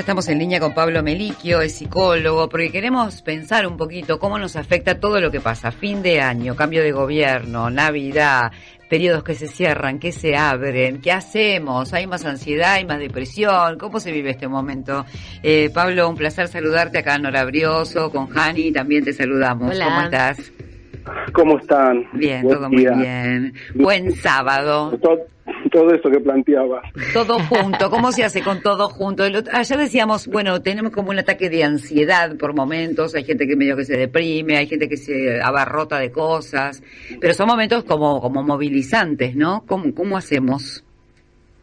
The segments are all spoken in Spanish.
Estamos en línea con Pablo Melicchio, es psicólogo, porque queremos pensar un poquito cómo nos afecta todo lo que pasa. Fin de año, cambio de gobierno, Navidad, periodos que se cierran, que se abren, ¿qué hacemos? ¿Hay más ansiedad, hay más depresión? ¿Cómo se vive este momento? Pablo, un placer saludarte acá en Nora Brioso, con Jani, también te saludamos. Hola. ¿Cómo estás? ¿Cómo están? Bien, Buen todo día. muy bien. Buen sábado. Todo eso que planteaba. Todo junto, ¿cómo se hace con todo junto? Ayer decíamos, bueno, tenemos como un ataque de ansiedad por momentos, hay gente que medio que se deprime, hay gente que se abarrota de cosas, pero son momentos como movilizantes, ¿no? ¿Cómo hacemos?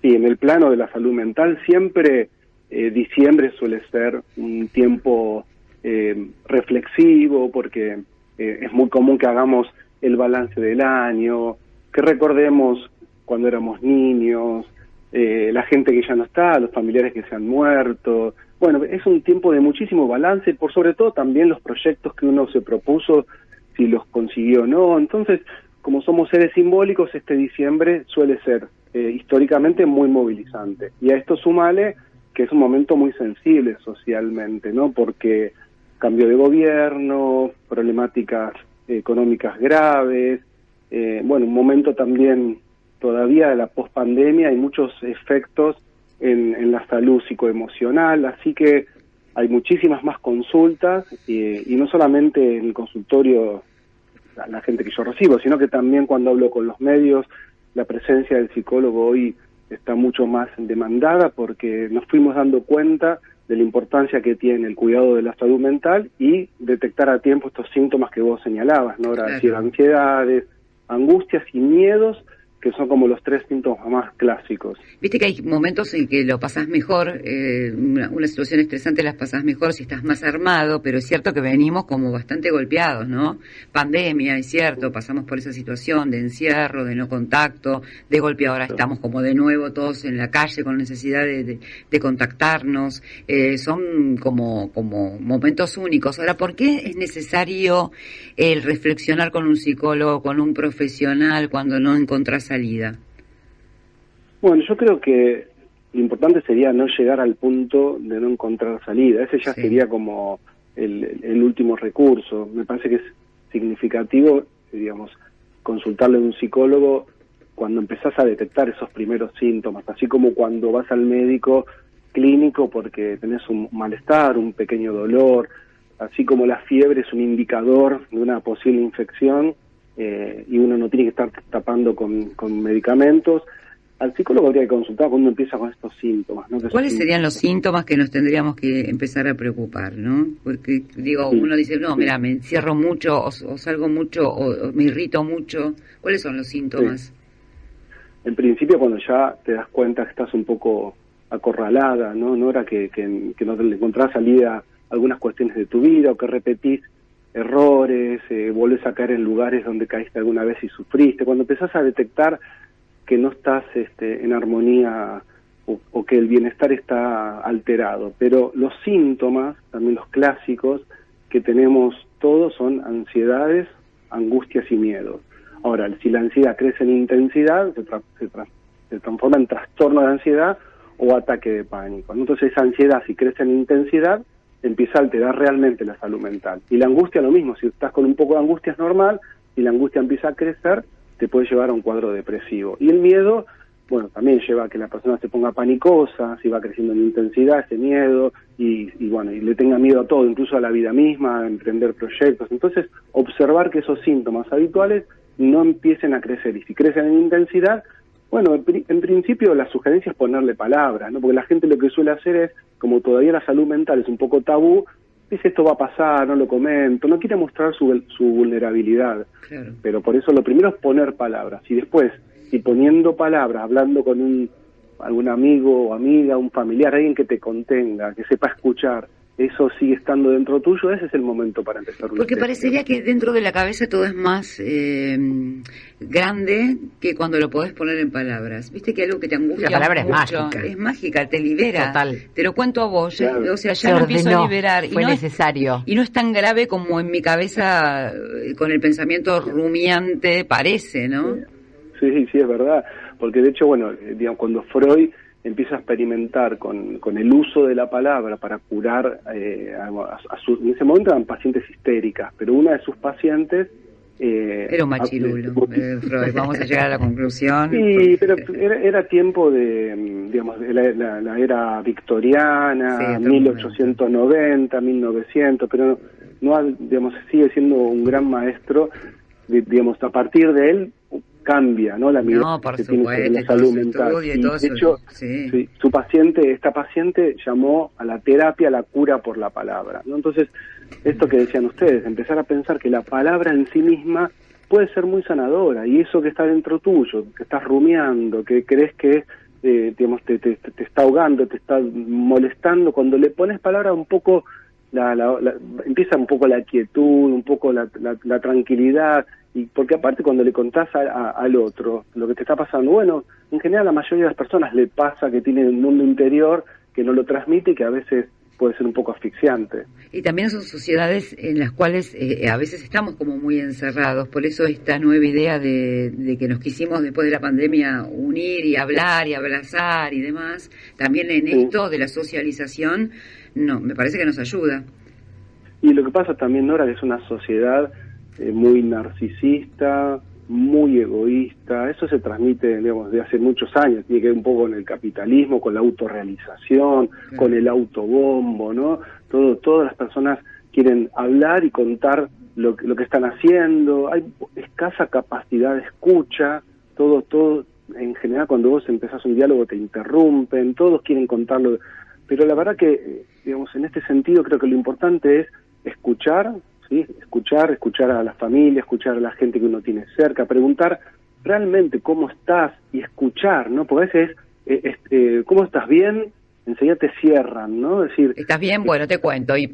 Sí, en el plano de la salud mental siempre diciembre suele ser un tiempo reflexivo porque es muy común que hagamos el balance del año, que recordemos cuando éramos niños, la gente que ya no está, los familiares que se han muerto. Bueno, es un tiempo de muchísimo balance, por sobre todo también los proyectos que uno se propuso, si los consiguió o no. Entonces, como somos seres simbólicos, este diciembre suele ser históricamente muy movilizante. Y a esto sumale que es un momento muy sensible socialmente, ¿no? Porque cambio de gobierno, problemáticas económicas graves, bueno, un momento también todavía de la pospandemia, hay muchos efectos en la salud psicoemocional, así que hay muchísimas más consultas y no solamente en el consultorio la gente que yo recibo, sino que también cuando hablo con los medios, la presencia del psicólogo hoy está mucho más demandada porque nos fuimos dando cuenta de la importancia que tiene el cuidado de la salud mental y detectar a tiempo estos síntomas que vos señalabas, ¿no? Era decir, ansiedades, angustias y miedos, que son como los 3 síntomas más clásicos. Viste que hay momentos en que lo pasás mejor, una situación estresante las pasás mejor si estás más armado, pero es cierto que venimos como bastante golpeados, ¿no? Pandemia, es cierto, pasamos por esa situación de encierro, de no contacto, de golpe ahora estamos como de nuevo todos en la calle con necesidad de contactarnos, son como momentos únicos. Ahora, ¿por qué es necesario el reflexionar con un psicólogo, con un profesional cuando no encontrás salida? Bueno, yo creo que lo importante sería no llegar al punto de no encontrar salida. Ese ya sería como el último recurso. Me parece que es significativo, digamos, consultarle a un psicólogo cuando empezás a detectar esos primeros síntomas, así como cuando vas al médico clínico porque tenés un malestar, un pequeño dolor, así como la fiebre es un indicador de una posible infección, y uno no tiene que estar tapando con medicamentos. Al psicólogo habría que consultar cuando uno empieza con estos síntomas, ¿no? ¿Cuáles serían los síntomas que nos tendríamos que empezar a preocupar, no? Porque, digo, uno dice, no, mira, me encierro mucho, o salgo mucho, o me irrito mucho. ¿Cuáles son los síntomas? Sí. En principio, cuando ya te das cuenta que estás un poco acorralada, ¿no? No era que no te encontrás salida a algunas cuestiones de tu vida, o que repetís errores, volvés a caer en lugares donde caíste alguna vez y sufriste. Cuando empezás a detectar que no estás en armonía o que el bienestar está alterado. Pero los síntomas, también los clásicos, que tenemos todos son ansiedades, angustias y miedos. Ahora, si la ansiedad crece en intensidad, se transforma en trastorno de ansiedad o ataque de pánico. Entonces esa ansiedad, si crece en intensidad, empieza a alterar realmente la salud mental. Y la angustia lo mismo, si estás con un poco de angustia es normal, y la angustia empieza a crecer, te puede llevar a un cuadro depresivo. Y el miedo, bueno, también lleva a que la persona se ponga panicosa, si va creciendo en intensidad ese miedo, y bueno, y le tenga miedo a todo, incluso a la vida misma, a emprender proyectos. Entonces, observar que esos síntomas habituales no empiecen a crecer, y si crecen en intensidad, bueno, en principio la sugerencia es ponerle palabras, ¿no? Porque la gente lo que suele hacer es, como todavía la salud mental es un poco tabú, dice esto va a pasar, no lo comento, no quiere mostrar su vulnerabilidad. Claro. Pero por eso lo primero es poner palabras, y después, si poniendo palabras, hablando con algún amigo o amiga, un familiar, alguien que te contenga, que sepa escuchar, eso sigue estando dentro tuyo, ese es el momento para empezar una Porque parecería que dentro de la cabeza todo es más grande que cuando lo podés poner en palabras. Viste que algo que te angustia la palabra mucho, es mágica, te libera. Total. Te lo cuento a vos, claro. O sea, ya lo empiezo a liberar. Fue necesario. Y no es tan grave como en mi cabeza, con el pensamiento rumiante, parece, ¿no? Sí, es verdad. Porque de hecho, bueno, digamos, cuando Freud empieza a experimentar con el uso de la palabra para curar, en ese momento eran pacientes histéricas, pero una de sus pacientes... era un machirulo, Freud, vamos a llegar a la conclusión. Sí, pero era tiempo de, digamos, de la era victoriana, sí, 1890, 1900, pero no, digamos, sigue siendo un gran maestro, digamos, a partir de él cambia, ¿no? La mirada que tiene sobre la salud mental. Y de hecho, sí, esta paciente llamó a la terapia la cura por la palabra, ¿no? Entonces, esto que decían ustedes, empezar a pensar que la palabra en sí misma puede ser muy sanadora, y eso que está dentro tuyo, que estás rumiando, que crees que digamos, te está ahogando, te está molestando, cuando le pones palabra un poco, empieza un poco la quietud, un poco la tranquilidad. Y porque aparte cuando le contás al otro lo que te está pasando, bueno, en general a la mayoría de las personas le pasa que tienen un mundo interior que no lo transmite y que a veces puede ser un poco asfixiante. Y también son sociedades en las cuales a veces estamos como muy encerrados, por eso esta nueva idea de que nos quisimos después de la pandemia unir y hablar y abrazar y demás, también en esto de la socialización, no, me parece que nos ayuda. Y lo que pasa también, Nora, que es una sociedad muy narcisista, muy egoísta. Eso se transmite, digamos, de hace muchos años. Tiene que ver un poco con el capitalismo, con la autorrealización, con el autobombo, ¿no? Todas las personas quieren hablar y contar lo que están haciendo. Hay escasa capacidad de escucha. Todo en general, cuando vos empezás un diálogo te interrumpen. Todos quieren contarlo. Pero la verdad que, digamos, en este sentido creo que lo importante es escuchar. ¿Sí? Escuchar a la familia, escuchar a la gente que uno tiene cerca, preguntar realmente cómo estás y escuchar, ¿no? Porque a veces, ¿cómo estás? ¿Bien? Enseguida te cierran, ¿no? Es decir, ¿estás bien? Bueno, te cuento, y sí.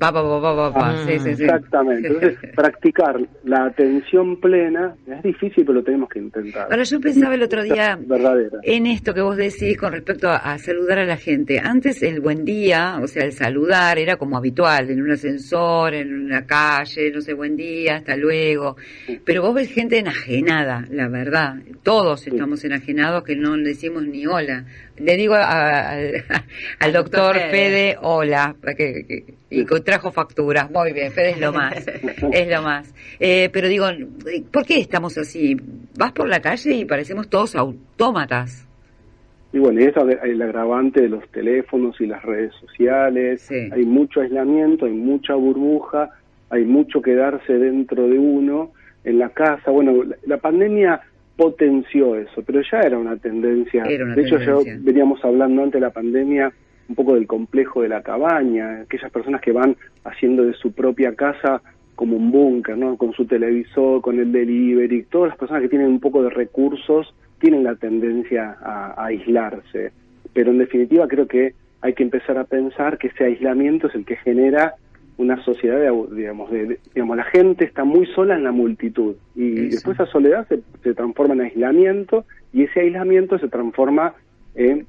Exactamente, entonces practicar la atención plena es difícil, pero lo tenemos que intentar. Ahora, yo pensaba el otro día en esto que vos decís con respecto a saludar a la gente. Antes el buen día, o sea, el saludar era como habitual, en un ascensor, en una calle, no sé, buen día, hasta luego. Pero vos ves gente enajenada, la verdad. Todos estamos enajenados que no le decimos ni hola. Le digo al doctor Fede, hola, y trajo facturas. Muy bien, Fede es lo más, es lo más. Pero digo, ¿por qué estamos así? Vas por la calle y parecemos todos autómatas. Y bueno, y eso es el agravante de los teléfonos y las redes sociales. Sí. Hay mucho aislamiento, hay mucha burbuja, hay mucho quedarse dentro de uno, en la casa. Bueno, la pandemia potenció eso, pero ya era una tendencia. De hecho, ya veníamos hablando antes de la pandemia un poco del complejo de la cabaña, aquellas personas que van haciendo de su propia casa como un búnker, ¿no? Con su televisor, con el delivery. Todas las personas que tienen un poco de recursos tienen la tendencia a aislarse, pero en definitiva creo que hay que empezar a pensar que ese aislamiento es el que genera una sociedad, digamos, la gente está muy sola en la multitud, y después esa soledad se transforma en aislamiento, y ese aislamiento se transforma en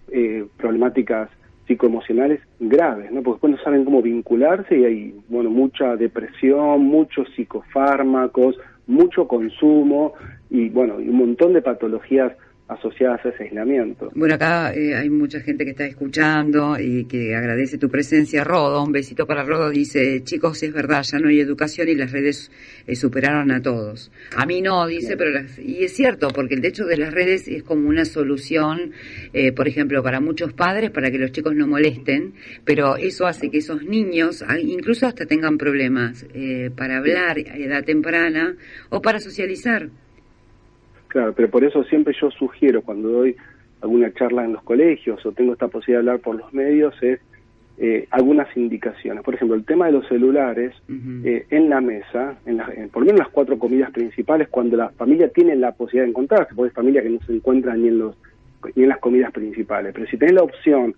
problemáticas psicoemocionales graves, ¿no? Porque después no saben cómo vincularse, y hay, bueno, mucha depresión, muchos psicofármacos, mucho consumo, y bueno, y un montón de patologías asociadas a ese aislamiento. Bueno, acá hay mucha gente que está escuchando y que agradece tu presencia. Rodo, un besito para Rodo, dice, chicos, es verdad, ya no hay educación y las redes superaron a todos. A mí no, dice, pero y es cierto, porque el hecho de las redes es como una solución, por ejemplo, para muchos padres, para que los chicos no molesten, pero eso hace que esos niños, incluso hasta tengan problemas para hablar a edad temprana o para socializar. Claro, pero por eso siempre yo sugiero, cuando doy alguna charla en los colegios o tengo esta posibilidad de hablar por los medios, es algunas indicaciones. Por ejemplo, el tema de los celulares, en la mesa, por lo menos las 4 comidas principales, cuando la familia tiene la posibilidad de encontrarse, porque hay familias que no se encuentran ni en las comidas principales, pero si tenés la opción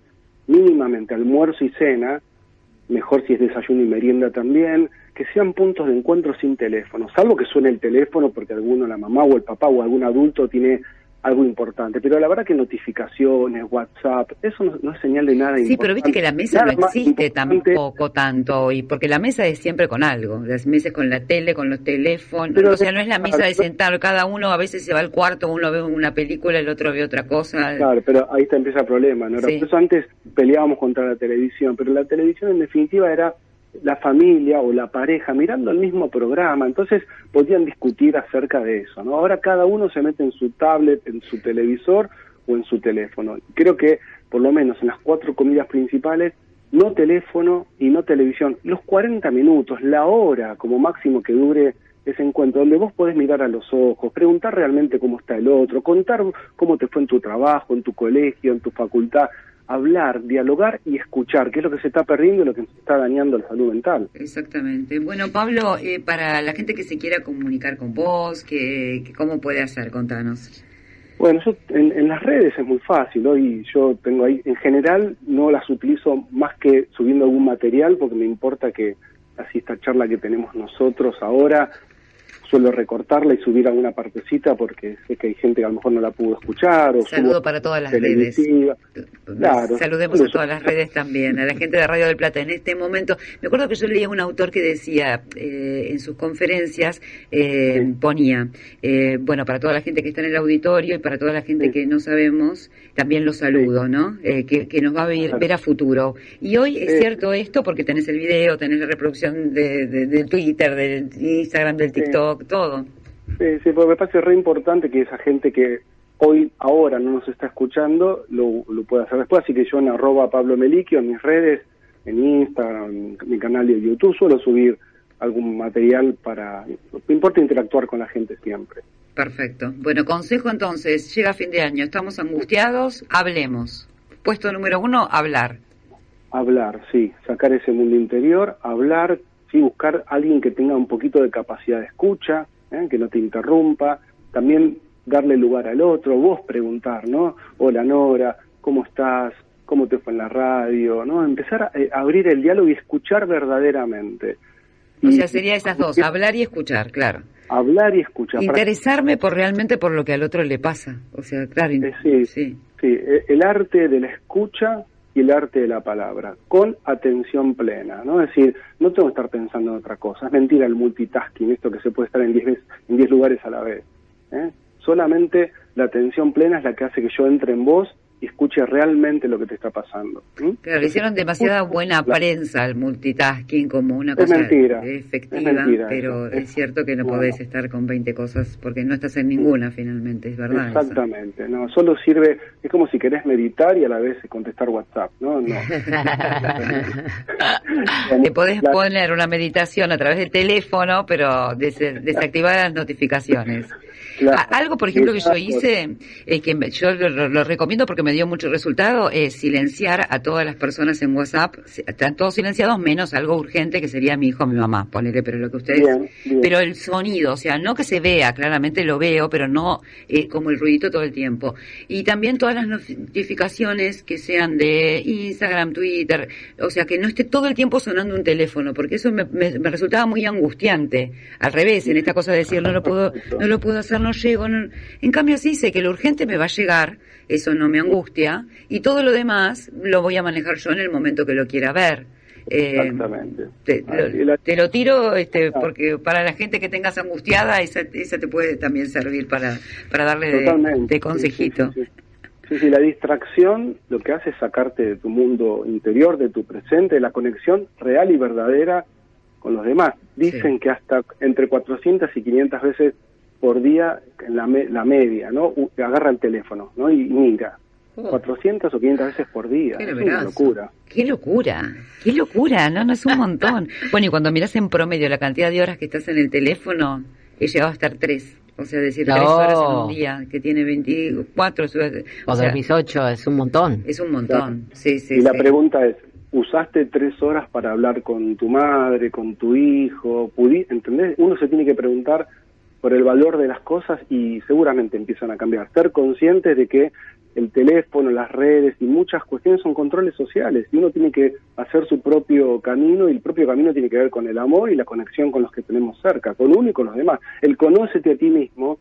mínimamente almuerzo y cena, mejor si es desayuno y merienda también, que sean puntos de encuentro sin teléfono, salvo que suene el teléfono porque la mamá o el papá o algún adulto tiene algo importante, pero la verdad que notificaciones, WhatsApp, eso no es señal de nada Sí, importante. pero viste que la mesa Nada no más existe importante, tampoco tanto hoy, porque la mesa es siempre con algo, las mesas con la tele, con los teléfonos, pero o sea, no es la mesa de sentar, cada uno a veces se va al cuarto, uno ve una película, el otro ve otra cosa. claro, pero ahí está empieza el problema, ¿no? Sí. Por eso antes peleábamos contra la televisión, pero la televisión en definitiva era la familia o la pareja mirando el mismo programa, entonces podían discutir acerca de eso, ¿no? Ahora cada uno se mete en su tablet, en su televisor o en su teléfono. Creo que por lo menos en las 4 comidas principales, no teléfono y no televisión. Los 40 minutos, la hora como máximo que dure ese encuentro, donde vos podés mirar a los ojos, preguntar realmente cómo está el otro, contar cómo te fue en tu trabajo, en tu colegio, en tu facultad, hablar, dialogar y escuchar, que es lo que se está perdiendo y lo que se está dañando la salud mental. Exactamente. Bueno, Pablo, para la gente que se quiera comunicar con vos, ¿cómo puede hacer? Contanos. Bueno, yo en las redes es muy fácil, hoy yo tengo ahí, en general no las utilizo más que subiendo algún material, porque me importa que así esta charla que tenemos nosotros ahora, suelo recortarla y subir alguna partecita porque sé que hay gente que a lo mejor no la pudo escuchar. O saludo para todas las redes. Claro. Saludemos a todas las redes también, a la gente de Radio del Plata. En este momento, me acuerdo que yo leía un autor que decía en sus conferencias, ponía, bueno, para toda la gente que está en el auditorio y para toda la gente que no sabemos, también los saludo, ¿no? Que nos va a ver a futuro. Y hoy es cierto esto porque tenés el video, tenés la reproducción de Twitter, del Instagram, del TikTok, todo. Sí, porque me parece re importante que esa gente que ahora no nos está escuchando, lo pueda hacer después, así que yo en @PabloMeliquio, en mis redes, en Instagram, en mi canal de YouTube, suelo subir algún material me importa interactuar con la gente siempre. Perfecto. Bueno, consejo entonces, llega fin de año, estamos angustiados, hablemos. Puesto número 1, hablar. Hablar, sí, sacar ese mundo interior, hablar, sí, buscar a alguien que tenga un poquito de capacidad de escucha, que no te interrumpa, también darle lugar al otro, vos preguntar, ¿no? Hola Nora, ¿cómo estás? ¿Cómo te fue en la radio? ¿No? Empezar a abrir el diálogo y escuchar verdaderamente. O sea, sería esas dos, hablar y escuchar, claro. Hablar y escuchar. Interesarme realmente por lo que al otro le pasa. O sea, claro. Sí, el arte de la escucha y el arte de la palabra, con atención plena, ¿no? Es decir, no tengo que estar pensando en otra cosa. Es mentira el multitasking, esto que se puede estar en 10 lugares a la vez. Solamente la atención plena es la que hace que yo entre en vos y escuche realmente lo que te está pasando. Claro, le hicieron demasiada buena prensa al multitasking como una cosa efectiva, pero es cierto que no podés estar con 20 cosas porque no estás en ninguna finalmente, es verdad. Exactamente, eso. No, solo sirve, es como si querés meditar y a la vez contestar WhatsApp, ¿no? Te podés poner una meditación a través del teléfono, pero desactivar las notificaciones. Claro. Algo, por ejemplo, que yo hice, que yo lo recomiendo porque me dio mucho resultado, es silenciar a todas las personas en WhatsApp, están todos silenciados menos algo urgente que sería mi hijo o mi mamá, ponele, pero lo que ustedes... Bien. Pero el sonido, o sea, no que se vea, claramente lo veo, pero no como el ruidito todo el tiempo. Y también todas las notificaciones que sean de Instagram, Twitter, o sea, que no esté todo el tiempo sonando un teléfono, porque eso me resultaba muy angustiante. Al revés, en esta cosa de decir, no lo puedo hacer, no llego. No. En cambio, sí sé que lo urgente me va a llegar, eso no me angustia, y todo lo demás lo voy a manejar yo en el momento que lo quiera ver. Exactamente. Te lo tiro porque para la gente que tengas angustiada, esa te puede también servir para darle de consejito. Sí, la distracción lo que hace es sacarte de tu mundo interior, de tu presente, de la conexión real y verdadera con los demás. Dicen que hasta entre 400 y 500 veces por día, la media, ¿no? Agarra el teléfono, ¿no? Y mira, 400 o 500 veces por día. Es una locura. ¡Qué locura! No es un montón. Bueno, y cuando miras en promedio la cantidad de horas que estás en el teléfono, he llegado a estar 3. O sea, decir 3 horas en un día, que tiene 24. O dormís 8, es un montón. Es un montón, sí. Y la pregunta es, ¿usaste 3 horas para hablar con tu madre, con tu hijo? ¿Entendés? Uno se tiene que preguntar por el valor de las cosas y seguramente empiezan a cambiar. Ser conscientes de que el teléfono, las redes y muchas cuestiones son controles sociales y uno tiene que hacer su propio camino y el propio camino tiene que ver con el amor y la conexión con los que tenemos cerca, con uno y con los demás. El conócete a ti mismo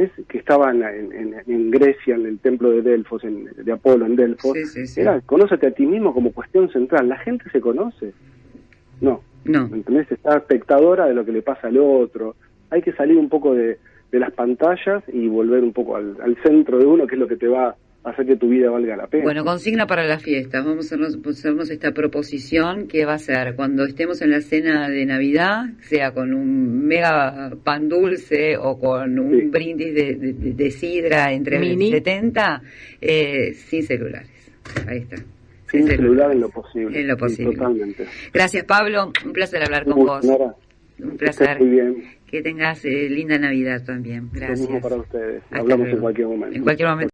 es que estaban en Grecia, en el templo de Delfos, de Apolo en Delfos, era conócete a ti mismo como cuestión central. ¿La gente se conoce? No. ¿Entendés? Está espectadora de lo que le pasa al otro. Hay que salir un poco de las pantallas y volver un poco al centro de uno, que es lo que te va a hacer que tu vida valga la pena. Bueno, consigna para las fiestas. Vamos a hacernos esta proposición que va a ser cuando estemos en la cena de Navidad, sea con un mega pan dulce o con un brindis de sidra entre Mini. 70, sin celulares. Ahí está. Sin celular en lo posible. En lo posible. Totalmente. Gracias, Pablo. Un placer hablar con vos. Nora, un placer. Muy bien. Que tengas linda Navidad también. Gracias. Lo mismo para ustedes. Hasta Hablamos luego. en cualquier momento. En cualquier momento.